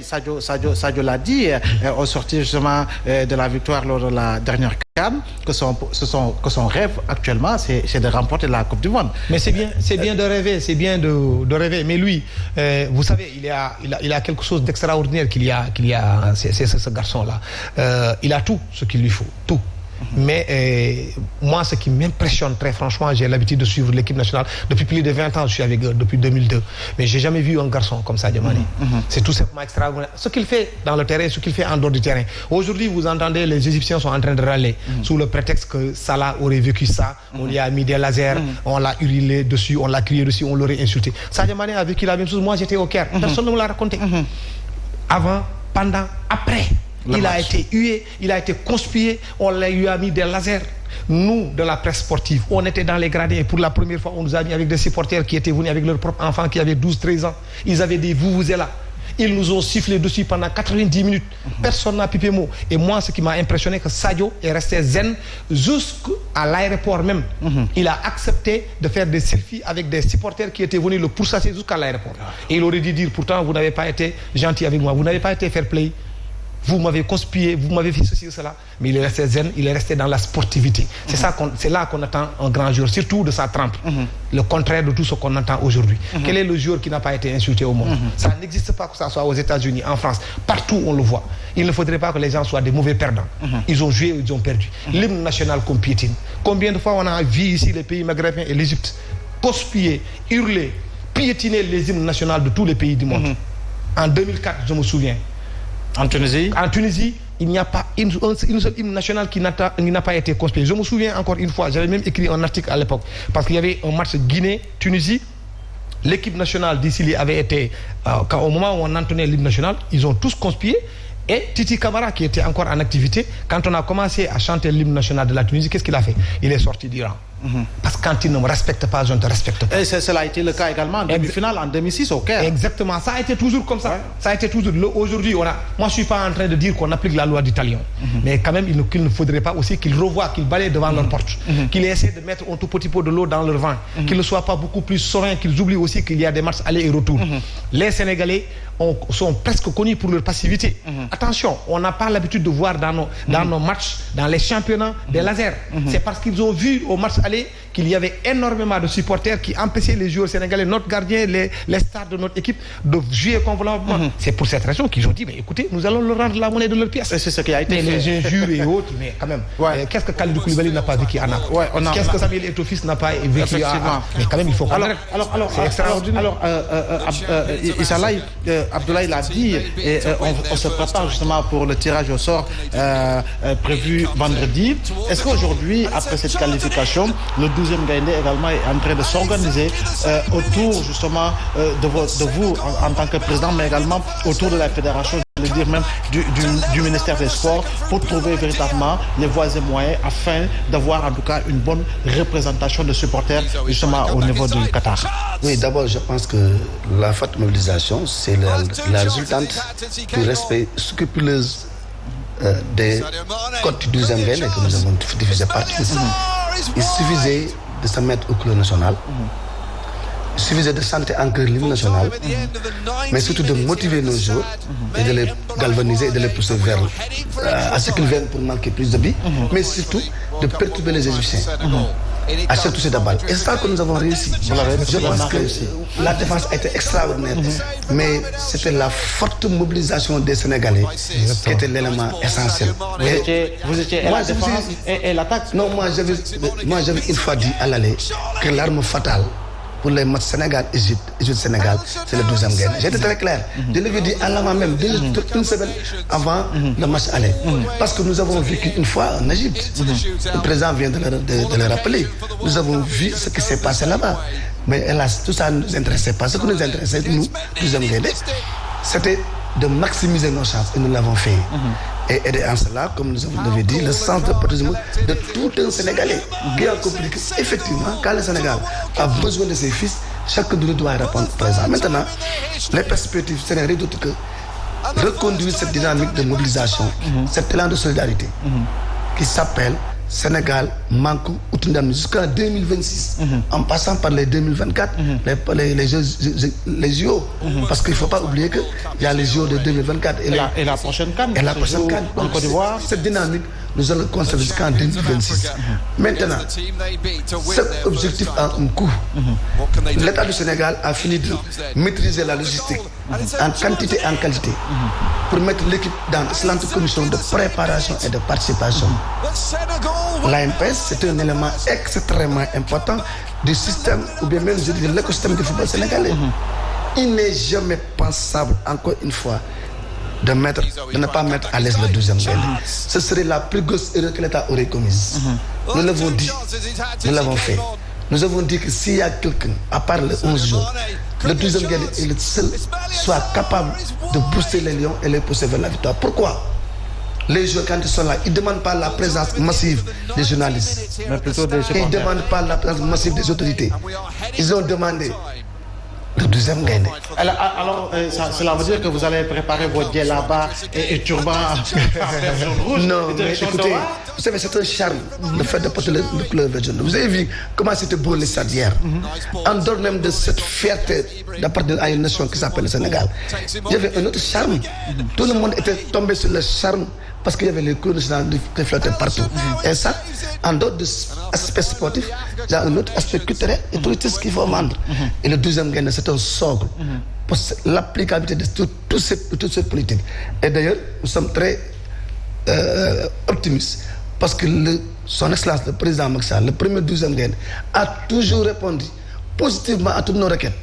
Sadio l'a dit au sortir justement de la victoire lors de la dernière CAN que son rêve actuellement c'est de remporter la Coupe du Monde. Mais c'est bien de rêver, mais lui vous savez il a quelque chose d'extraordinaire c'est ce garçon-là. Il a tout ce qu'il lui faut, tout. Mais moi, ce qui m'impressionne très franchement, j'ai l'habitude de suivre l'équipe nationale depuis plus de 20 ans, je suis avec eux depuis 2002. Mais j'ai jamais vu un garçon comme Sadio Mané. C'est tout simplement extraordinaire. Ce qu'il fait dans le terrain, ce qu'il fait en dehors du terrain. Aujourd'hui, vous entendez, les Égyptiens sont en train de râler sous le prétexte que Salah aurait vécu ça. On lui a mis des lasers, on l'a hurlé dessus, on l'a crié dessus, on l'aurait insulté. Sadio Mané a vécu la même chose. Moi, j'étais au Caire. Personne ne me l'a raconté. Avant, pendant, après. Il a été hué, il a été conspué, on lui a mis des lasers. Nous, de la presse sportive, on était dans les gradins et pour la première fois, on nous a mis avec des supporters qui étaient venus avec leurs propres enfants qui avaient 12-13 ans. Ils avaient des vuvuzelas. Ils nous ont sifflé dessus pendant 90 minutes. Personne n'a pipé mot. Et moi, ce qui m'a impressionné, c'est que Sadio est resté zen jusqu'à l'aéroport même. Il a accepté de faire des selfies avec des supporters qui étaient venus le pourchasser jusqu'à l'aéroport. Et il aurait dû dire, pourtant, vous n'avez pas été gentil avec moi, vous n'avez pas été fair play. Vous m'avez conspié, vous m'avez fait ceci ou cela. Mais il est resté zen, il est resté dans la sportivité. C'est là qu'on attend un grand joueur, surtout de sa trempe. Le contraire de tout ce qu'on entend aujourd'hui. Quel est le joueur qui n'a pas été insulté au monde? Ça n'existe pas, que ce soit aux États-Unis, en France. Partout, on le voit. Il ne faudrait pas que les gens soient des mauvais perdants. Ils ont joué, ils ont perdu. L'hymne national qu'on piétine. Combien de fois on a vu ici les pays maghrébins et l'Égypte conspier, hurler, piétiner les hymnes nationaux de tous les pays du monde. En 2004, je me souviens. En Tunisie, il n'y a pas une seule hymne national qui n'a pas été conspié. Je me souviens encore une fois, j'avais même écrit un article à l'époque, parce qu'il y avait un match Guinée-Tunisie. L'équipe nationale d'Issili avait été, au moment où on entonnait l'hymne national, ils ont tous conspié. Et Titi Camara, qui était encore en activité, quand on a commencé à chanter l'hymne national de la Tunisie, qu'est-ce qu'il a fait? Il est sorti d'Iran. Parce que quand il ne me respecte pas, je ne te respecte pas. Et cela a été le cas également en demi-finale en 2006 au Caire. Exactement, ça a été toujours comme ça. Ça a été toujours. Aujourd'hui, moi je ne suis pas en train de dire qu'on applique la loi du talion. Mais quand même, il ne faudrait pas aussi qu'ils revoient, qu'ils balayent devant leur porte. Qu'ils essaient de mettre un tout petit peu de l'eau dans leur vin. Qu'ils ne soient pas beaucoup plus sereins, qu'ils oublient aussi qu'il y a des matchs aller et retour. Les Sénégalais sont presque connus pour leur passivité. Attention, on n'a pas l'habitude de voir dans nos matchs, dans les championnats, des lasers. C'est parce qu'ils ont vu au match aller qu'il y avait énormément de supporters qui empêchaient les joueurs sénégalais, notre gardien, les stars de notre équipe, de jouer convenablement. C'est pour cette raison qu'ils ont dit, mais écoutez, nous allons leur rendre la monnaie de leur pièce. C'est ce qui a été fait. Les injures et autres, mais quand même. Qu'est-ce que Khalidou Koulibaly n'a pas vécu à Naples? Qu'est-ce que Samuel Eto'o n'a pas vécu à Naples? Mais quand même, il faut connaître. C'est extraordinaire. Isalaï, Abdoulaye l'a dit, et on se prépare justement pour le tirage au sort prévu vendredi. Est-ce qu'aujourd'hui, après cette qualification, le 12e Gaïndé également est en train de s'organiser autour justement de vous en tant que président, mais également autour de la fédération, je veux dire même du ministère des Sports, pour trouver véritablement les voies et moyens afin d'avoir en tout cas une bonne représentation de supporters justement au niveau du Qatar? Oui, d'abord je pense que la forte mobilisation, c'est la résultante du respect scrupuleuse des codes du 12e Gaïndé que nous avons diffusé partout. Il suffisait de se mettre au couleur national. Il suffisait de chanter encore l'hymne national, mais surtout de motiver nos joueurs et de les galvaniser et de les pousser vers à ce qu'ils viennent pour marquer plus de buts, mais surtout de perturber les Égyptiens à chaque toucher de balle. Et c'est ça que nous avons réussi. Je pense que la défense a été extraordinaire, mais c'était la forte mobilisation des Sénégalais qui était l'élément essentiel. Vous étiez à la défense et l'attaque? Non, moi j'avais une fois dit à l'aller que l'arme fatale pour les matchs Sénégal-Égypte, Égypte-Sénégal, c'est le 12e Gaïndé. J'étais très clair. Je l'avais dit à l'avant même, une semaine avant le match aller. Parce que nous avons vécu une fois en Égypte. Le président vient de le rappeler. Nous avons vu ce qui s'est passé là-bas. Mais hélas, tout ça ne nous intéressait pas. Ce qui nous intéressait, nous, 12e Gaïndé, c'était de maximiser nos chances. Et nous l'avens fait. Et en cela, comme nous l'avons dit, le centre de patriotisme de tout un Sénégalais qui a compris qu'effectivement, quand le Sénégal a besoin de ses fils, chacun de nous doit répondre présent. Maintenant, les perspectives, ce n'est rien d'autre que reconduire cette dynamique de mobilisation, cet élan de solidarité qui s'appelle Sénégal manque outundam jusqu'en 2026, en passant par les 2024, les JO, parce qu'il ne faut pas oublier que il y a les JO de 2024 et la prochaine CAN. Et la prochaine CAN. En Côte d'Ivoire. Cette dynamique, nous allons conserver jusqu'en 2026. Maintenant, cet objectif a un coût. L'État du Sénégal a fini de maîtriser la logistique en quantité et en qualité pour mettre l'équipe dans l'excellente commission de préparation et de participation. L'ANPS, c'est un élément extrêmement important du système, ou bien même je dis, de l'écosystème du football sénégalais. Il n'est jamais pensable, encore une fois, de ne pas mettre à l'aise le 12e gain. Ce serait la plus grosse erreur que l'État aurait commise. Nous l'avons dit, nous l'avons fait. Nous avons dit que s'il y a quelqu'un, à part le 11 jours, le 12e gain est le seul soit capable de booster les Lions et les pousser vers la victoire. Pourquoi? Les joueurs, quand ils sont là, ils ne demandent pas la présence massive des journalistes. Mais plutôt des ils ne demandent pas la présence massive des autorités. Ils ont demandé le 12e gain. Alors, cela veut dire que vous allez préparer votre djellaba et turban jaune rouge. Non, mais écoutez, vous savez, c'est un charme, le fait de porter le couleur vert jaune. Vous avez vu comment c'était beau les stades hier. En dehors même de cette fierté d'appartenir à une nation qui s'appelle le Sénégal, il y avait un autre charme. Tout le monde était tombé sur le charme parce qu'il y avait les couleurs nationales qui flottaient partout. Et ça, en dehors de l'aspect sportif, il y a un autre aspect culturel et touristique qu'il faut vendre. Et le 12e gain, c'est un socle pour l'applicabilité de toute cette politique. Et d'ailleurs, nous sommes très optimistes parce que son excellence, le président Macky Sall, le premier 12e gain, a toujours répondu positivement à toutes nos requêtes.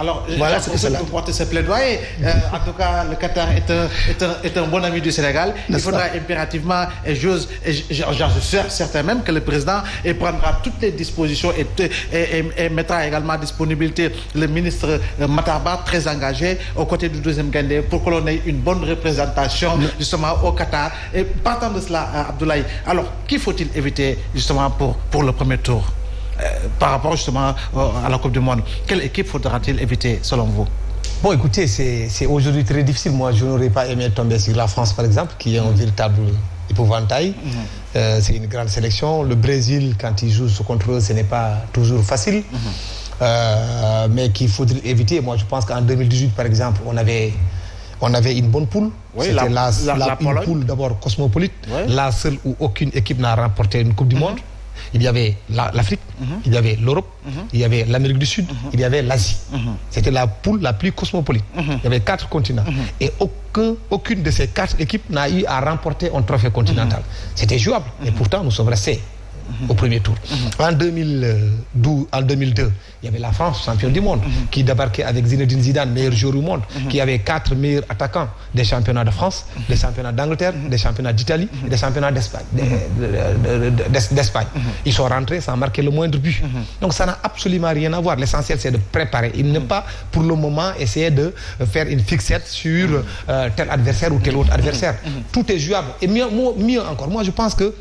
Alors, voilà ce que c'est là. Pour porter ce plaidoyer, en tout cas, le Qatar est un bon ami du Sénégal. Il faudra impérativement, et j'en suis certain même que le président prendra toutes les dispositions et mettra également à disponibilité le ministre Matarba, très engagé, aux côtés du 12e Gandé, pour que l'on ait une bonne représentation justement au Qatar. Et partant de cela, Abdoulaye, alors, qui faut-il éviter justement pour le premier tour? Par rapport justement à la Coupe du Monde, quelle équipe faudra-t-il éviter selon vous? Bon, écoutez, c'est aujourd'hui très difficile. Moi, je n'aurais pas aimé tomber sur la France, par exemple, qui est un véritable épouvantail. C'est une grande sélection. Le Brésil, quand il joue contre eux, ce n'est pas toujours facile. Mais qu'il faudrait éviter. Moi, je pense qu'en 2018, par exemple, on avait une bonne poule. Oui, c'était une poule d'abord cosmopolite, la seule où aucune équipe n'a remporté une Coupe du Monde. Il y avait l'Afrique, il y avait l'Europe, il y avait l'Amérique du Sud, il y avait l'Asie. C'était la poule la plus cosmopolite. Il y avait 4 continents. Et aucune de ces 4 équipes n'a eu à remporter un trophée continental. C'était jouable. Et pourtant, nous sommes restés au premier tour. En 2002, il y avait la France, championne du monde, qui débarquait avec Zinedine Zidane, meilleur joueur du monde, qui avait 4 meilleurs attaquants des championnats de France, des championnats d'Angleterre, des championnats d'Italie et des championnats d'Espagne. Ils sont rentrés sans marquer le moindre but. Donc ça n'a absolument rien à voir. L'essentiel, c'est de préparer. Il ne pas, pour le moment, essayer de faire une fixette sur tel adversaire ou tel autre adversaire. Tout est jouable. Et mieux encore, moi je pense que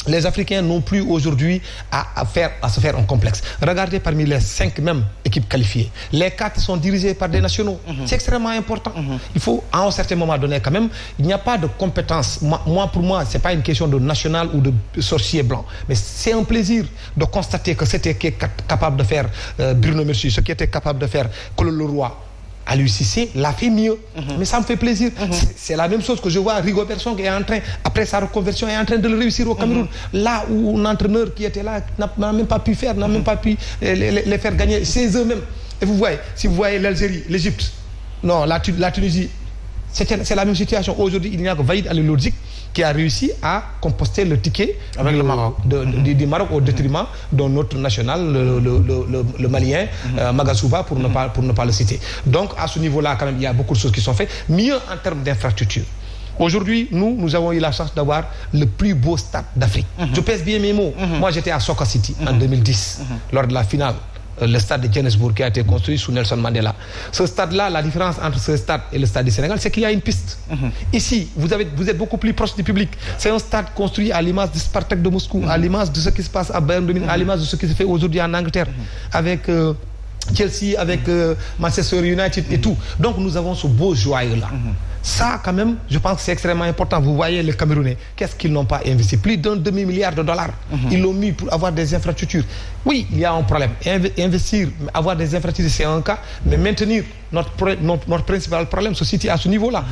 les Africains n'ont plus aujourd'hui à se faire un complexe. Regardez parmi les 5 mêmes équipes qualifiées. Les 4 sont dirigées par des nationaux. C'est extrêmement important. Il faut, à un certain moment donné, quand même, il n'y a pas de compétence. Pour moi, ce n'est pas une question de national ou de sorcier blanc. Mais c'est un plaisir de constater que c'était capable de faire Bruno Metsu, ce qui était capable de faire Claude Leroy. Aliou Cissé l'a fait mieux, mais ça me fait plaisir. C'est la même chose que je vois Rigo Persson qui est en train, après sa reconversion, est en train de le réussir au Cameroun. Là où un entraîneur qui était là n'a même pas pu faire, n'a même pas pu les faire gagner. C'est eux-mêmes. Et vous voyez, si vous voyez l'Algérie, l'Égypte, non, la Tunisie, c'est la même situation. Aujourd'hui, il n'y a que Vaïd Ali Logique qui a réussi à composter le ticket avec le Maroc. Du Maroc au détriment d'un autre national, le Malien, Magazouba, pour ne pas le citer. Donc, à ce niveau-là, quand même, il y a beaucoup de choses qui sont faites. Mieux en termes d'infrastructure. Aujourd'hui, nous avons eu la chance d'avoir le plus beau stade d'Afrique. Je pèse bien mes mots. Moi, j'étais à Soccer City en 2010, lors de la finale. Le stade de Johannesburg qui a été construit sous Nelson Mandela. Ce stade-là, la différence entre ce stade et le stade du Sénégal, c'est qu'il y a une piste. Ici, vous êtes beaucoup plus proche du public. C'est un stade construit à l'image du Spartak de Moscou, à l'image de ce qui se passe à Bayern de Munich, à l'image de ce qui se fait aujourd'hui en Angleterre, avec Chelsea avec Manchester United et tout. Donc nous avons ce beau joyau-là. Ça, quand même, je pense que c'est extrêmement important. Vous voyez les Camerounais, qu'est-ce qu'ils n'ont pas investi? Plus d'un demi-milliard de dollars. Ils l'ont mis pour avoir des infrastructures. Oui, il y a un problème. Investir, avoir des infrastructures, c'est un cas. Mais maintenir notre principal problème se situe à ce niveau-là.